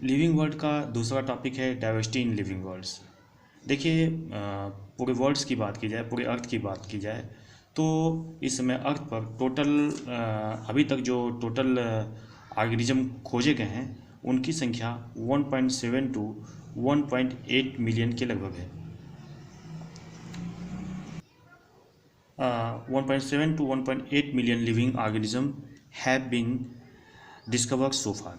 Living world का दूसरा topic है डाइवर्सिटी इन लिविंग वर्ल्ड्स। देखिए, पूरे वर्ल्ड्स की बात की जाए, पूरे अर्थ की बात की जाए तो इस समय अर्थ पर टोटल अभी तक जो टोटल ऑर्गेनिज्म खोजे गए हैं उनकी संख्या 1.7 टू 1.8 मिलियन के लगभग है। 1.7 to 1.8 million living organism have been discovered so far.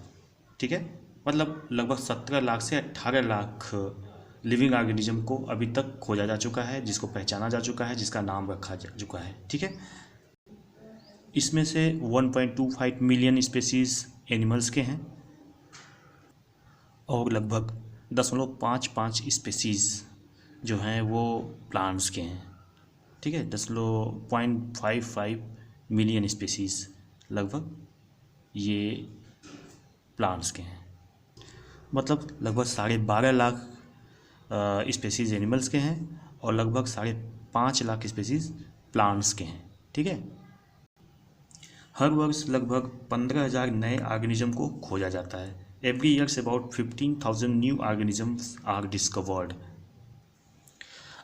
ठीक है, मतलब लगभग 17 लाख से 18 लाख लिविंग ऑर्गेनिज्म को अभी तक खोजा जा चुका है, जिसको पहचाना जा चुका है, जिसका नाम रखा जा चुका है। ठीक है, इसमें से 1.25 मिलियन स्पेसीज एनिमल्स के हैं और लगभग 0.55 स्पेसीज जो हैं वो प्लांट्स के हैं। ठीक है, 0.55 मिलियन स्पेसीज लगभग ये प्लांट्स के हैं, मतलब लगभग 12.5 लाख स्पेसीज एनिमल्स के हैं और लगभग 5.5 लाख स्पेसीज प्लांट्स के हैं। ठीक है, हर वर्ष लगभग 15,000 नए ऑर्गेनिज्म को खोजा जाता है। Every years about 15,000 new organisms are discovered.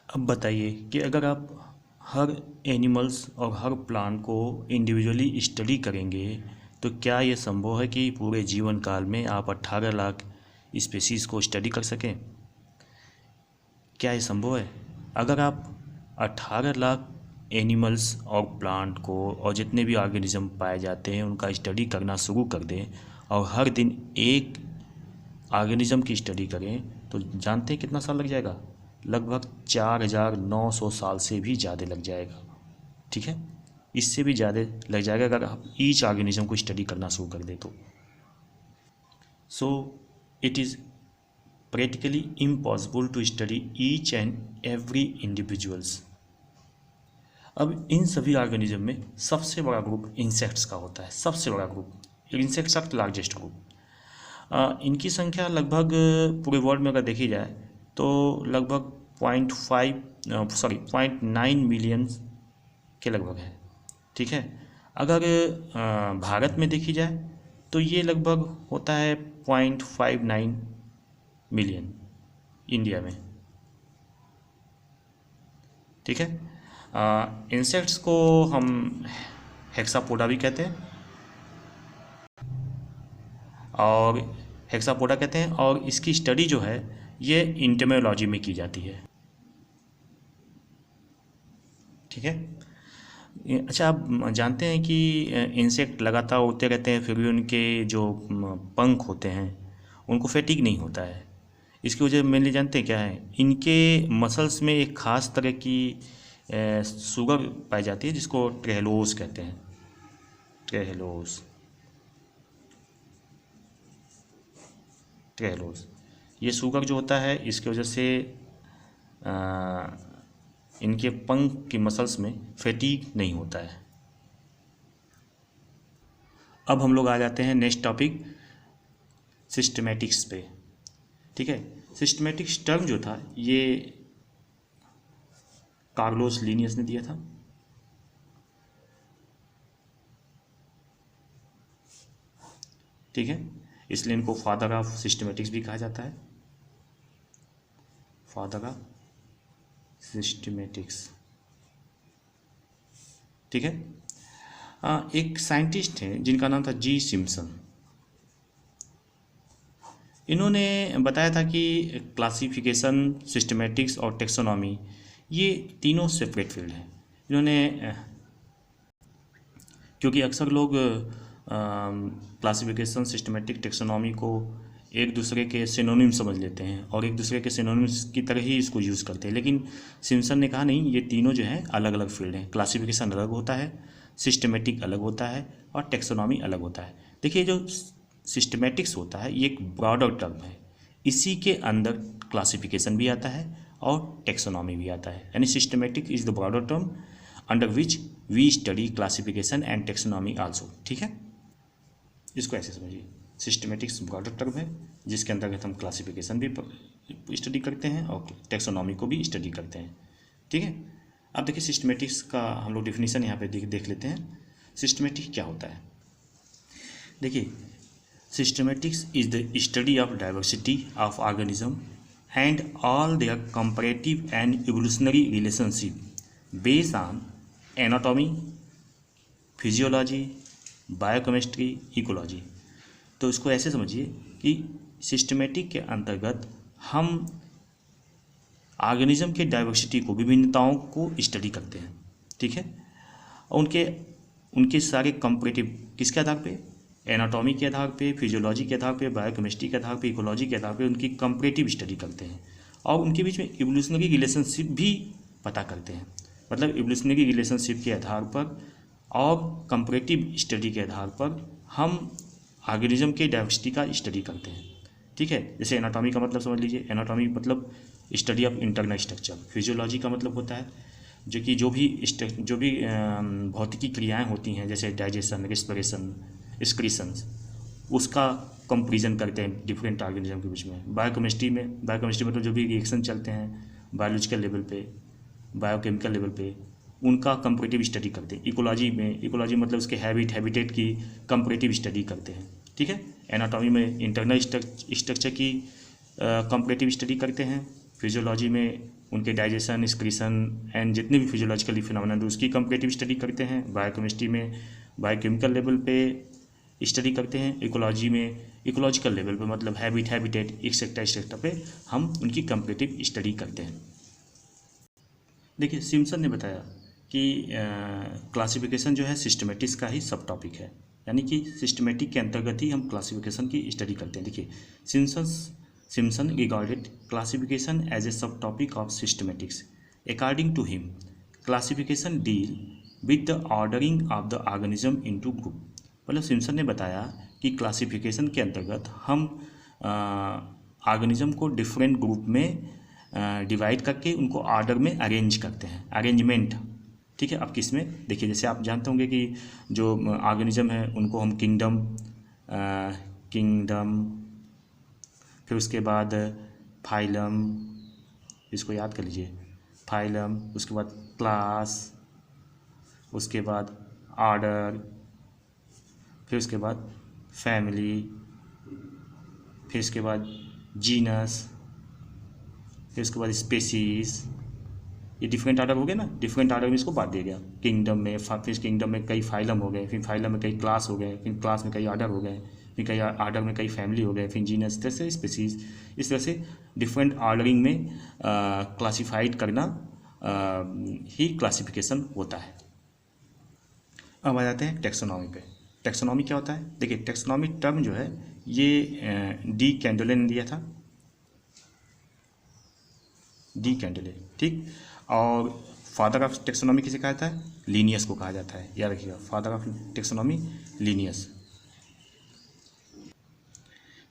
अब बताइए कि अगर आप हर एनिमल्स और हर प्लांट को इंडिविजुअली स्टडी करेंगे तो क्या ये संभव है कि पूरे जीवन काल में आप 18 लाख स्पेसीज़ को स्टडी कर सकें? क्या ये संभव है? अगर आप 18 लाख एनिमल्स और प्लांट को और जितने भी ऑर्गेनिज्म पाए जाते हैं उनका स्टडी करना शुरू कर दें और हर दिन एक ऑर्गेनिज्म की स्टडी करें तो जानते हैं कितना साल लग जाएगा? लगभग 4,900 साल से भी ज़्यादा लग जाएगा। ठीक है, इससे भी ज़्यादा लग जाएगा अगर आप ईच ऑर्गेनिज्म को स्टडी करना शुरू कर दें तो। So it is practically impossible to study each and every individuals। अब इन सभी ऑर्गेनिज्म में सबसे बड़ा ग्रुप इंसेक्ट्स का होता है। सबसे बड़ा group insects are largest group. इनकी संख्या लगभग पूरे वर्ल्ड में अगर देखी जाए तो लगभग 0.9 मिलियन के लगभग है। ठीक है, अगर भारत में देखी जाए तो ये लगभग होता है 0.59 मिलियन इंडिया में। ठीक है, इंसेक्ट्स को हम हेक्सापोडा भी कहते हैं और हेक्सापोडा कहते हैं और इसकी स्टडी जो है ये इंटेमोलॉजी में की जाती है। ठीक है, अच्छा, आप जानते हैं कि इंसेक्ट लगातार उड़ते रहते हैं फिर भी उनके जो पंख होते हैं उनको फैटिग नहीं होता है। इसकी वजह मेनली जानते हैं क्या है? इनके मसल्स में एक ख़ास तरह की शुगर पाई जाती है जिसको ट्रेहलोज कहते हैं। ट्रेहलोज ये शुगर जो होता है इसकी वजह से इनके पंख की मसल्स में फैटिग नहीं होता है। अब हम लोग आ जाते हैं नेक्स्ट टॉपिक सिस्टमैटिक्स पे। ठीक है, सिस्टमैटिक्स टर्म जो था ये कार्लोस लीनियस ने दिया था। ठीक है, इसलिए इनको फादर ऑफ सिस्टमैटिक्स भी कहा जाता है। Father of systematics. ठीक है, एक साइंटिस्ट हैं जिनका नाम था जी सिम्पसन। इन्होंने बताया था कि क्लासिफिकेशन, सिस्टमैटिक्स और टेक्सोनॉमी ये तीनों सेपरेट फील्ड हैं। इन्होंने क्योंकि अक्सर लोग क्लासिफिकेशन, सिस्टमैटिक, टेक्सोनॉमी को एक दूसरे के सिनोनिम समझ लेते हैं और एक दूसरे के सिनोनिम्स की तरह ही इसको यूज़ करते हैं, लेकिन सिम्पसन ने कहा नहीं, ये तीनों जो हैं अलग अलग फील्ड हैं। क्लासिफिकेशन अलग होता है, सिस्टमैटिक अलग होता है और टेक्सोनॉमी अलग होता है। देखिए, जो सिस्टमैटिक्स होता है ये एक ब्रॉडर टर्म है, इसी के अंदर क्लासिफिकेशन भी आता है और टेक्सोनॉमी भी आता है। यानी systematic is the broader term under which we study classification and taxonomy also. ठीक है, इसको ऐसे समझिए, सिस्टमैटिक्स ब्रॉडर टर्म है जिसके अंतर्गत हम क्लासिफिकेशन भी स्टडी करते हैं और टेक्सोनॉमी को भी स्टडी करते हैं। ठीक है, अब देखिए सिस्टमैटिक्स का हम लोग डिफिनीसन यहाँ पे देख लेते हैं। सिस्टमैटिक क्या होता है? देखिए, Systematics is the study of diversity of organism and all their comparative and evolutionary relationship based on anatomy, physiology, biochemistry, ecology। तो इसको ऐसे समझिए कि सिस्टमेटिक के अंतर्गत हम ऑर्गेनिज्म के डाइवर्सिटी को, विभिन्नताओं को स्टडी करते हैं, ठीक है। और उनके सारे कंपैरेटिव किसके आधार पे, एनाटॉमी के आधार पे, फिजियोलॉजी के आधार पे, बायोकेमिस्ट्री के आधार पे, इकोलॉजी के आधार पे उनकी कंपैरेटिव स्टडी करते हैं और उनके बीच में इवोल्यूशनरी रिलेशनशिप भी पता करते हैं। मतलब इवोल्यूशनरी रिलेशनशिप के आधार पर और कंपैरेटिव स्टडी के आधार पर हम ऑर्गेनिज्म के डाइवर्सिटी का स्टडी करते हैं, ठीक है। जैसे एनाटॉमी का मतलब समझ लीजिए, एनाटॉमी मतलब study of internal structure. Physiology का मतलब होता है जो भी भौतिकी क्रियाएं होती हैं, जैसे डाइजेशन, रेस्पिरेशन, एक्सक्रीशंस, उसका कंपैरिजन करते हैं डिफरेंट ऑर्गेनिज्म के बीच में। बायोकेमिस्ट्री मतलब जो भी रिएक्शन चलते हैं बायोलॉजिकल लेवल पे, बायोकेमिकल लेवल पे, उनका कंपैरेटिव स्टडी करते हैं। इकोलॉजी मतलब उसके हैबिटेट की कंपैरेटिव स्टडी करते हैं, ठीक है। एनाटॉमी में इंटरनल स्ट्रक्चर की कंपैरेटिव स्टडी करते हैं। फिजियोलॉजी में उनके डाइजेशन, एक्सक्रीशन एंड जितने भी फिजियोलॉजिकल फिनोमेना उसकी कंपैरेटिव स्टडी करते हैं। बायोकेमिस्ट्री में बायोकेमिकल लेवल पे स्टडी करते हैं। इकोलॉजी में इकोलॉजिकल लेवल पे मतलब हैबिटेट एक्सेट्रा पे हम उनकी कंपैरेटिव स्टडी करते हैं। देखिए सिम्पसन ने बताया कि क्लासिफिकेशन जो है सिस्टमेटिक्स का ही सब टॉपिक है, यानी कि सिस्टमेटिक के अंतर्गत ही हम क्लासिफिकेशन की स्टडी करते हैं। देखिए Simpson regarded classification as a subtopic of systematics. According to him classification deal with the ordering of the organism into group. मतलब सिम्पसन ने बताया कि क्लासिफिकेशन के अंतर्गत हम ऑर्गेनिज्म को डिफरेंट ग्रुप में डिवाइड करके उनको ऑर्डर में अरेंज करते हैं, अरेंजमेंट, ठीक है। अब किस में, देखिए जैसे आप जानते होंगे कि जो ऑर्गेनिज्म है उनको हम किंगडम, फिर उसके बाद फाइलम, इसको याद कर लीजिए, फाइलम, उसके बाद क्लास, उसके बाद ऑर्डर, फिर उसके बाद फैमिली, फिर उसके बाद जीनस, फिर उसके बाद स्पेसीज। ये डिफरेंट ऑर्डर हो गए ना, डिफरेंट ऑर्डर में इसको बांट दिया गया किंगडम में। फिर किंगडम में कई फाइलम हो गए, फिर फाइलम में कई क्लास हो गए, फिर क्लास में कई ऑर्डर हो गए, फिर कई ऑर्डर में कई फैमिली हो गए, फिर जीनस, तरह से स्पेसीज। इस तरह से डिफरेंट ऑर्डरिंग में क्लासीफाइड करना ही क्लासिफिकेशन होता है। अब आ जाते हैं टेक्सोनॉमी पे। टेक्सोनॉमी क्या होता है? देखिए टेक्सोनॉमी टर्म जो है ये डी कैंडोले ने दिया था, डी कैंडोले, ठीक। और फादर ऑफ टेक्सोनॉमी किसे कहा जाता है? लीनियस को कहा जाता है, याद रखिएगा, फादर ऑफ टेक्सोनॉमी लीनियस।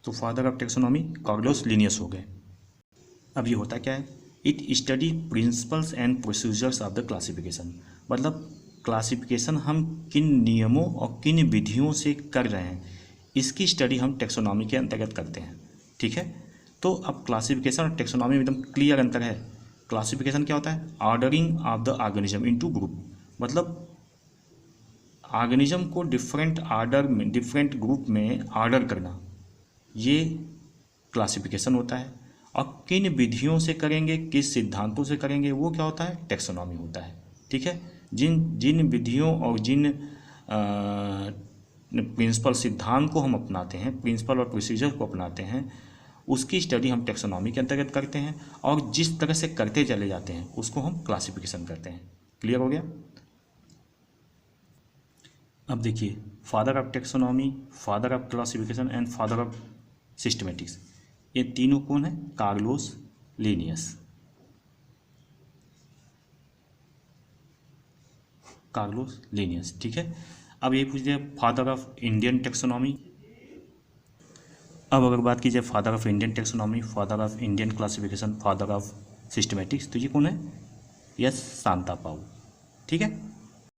तो father of taxonomy Carlos Linnaeus हो गए। अब ये होता क्या है? It study principles and procedures of the classification. मतलब क्लासिफिकेशन हम किन नियमों और किन विधियों से कर रहे हैं, इसकी स्टडी हम टेक्सोनॉमी के अंतर्गत करते हैं, ठीक है। तो अब क्लासिफिकेशन और टेक्सोनॉमी में एकदम क्लियर अंतर है। क्लासिफिकेशन क्या होता है? Ordering of the organism into group. मतलब ऑर्गेनिज्म को डिफरेंट ऑर्डर में, डिफरेंट ग्रुप में ऑर्डर करना, ये क्लासिफिकेशन होता है। और किन विधियों से करेंगे, किस सिद्धांतों से करेंगे, वो क्या होता है? टेक्सोनॉमी होता है, ठीक है। जिन विधियों और जिन प्रिंसिपल सिद्धांत को हम अपनाते हैं, प्रिंसिपल और प्रोसीजर को अपनाते हैं, उसकी स्टडी हम टेक्सोनॉमी के अंतर्गत करते हैं। और जिस तरह से करते चले जाते हैं उसको हम क्लासिफिकेशन करते हैं। क्लियर हो गया? अब देखिए father of taxonomy, father of classification and father of systematics, ये तीनों कौन है? Carlos Linnaeus. कार्लोस लीनियस, ठीक है। अब ये पूछ लिया फादर ऑफ इंडियन टेक्सोनॉमी। अब अगर बात की जाए father of Indian taxonomy, father of Indian classification, father of systematics, तो ये कौन है? यस, शांतापाउ, ठीक है।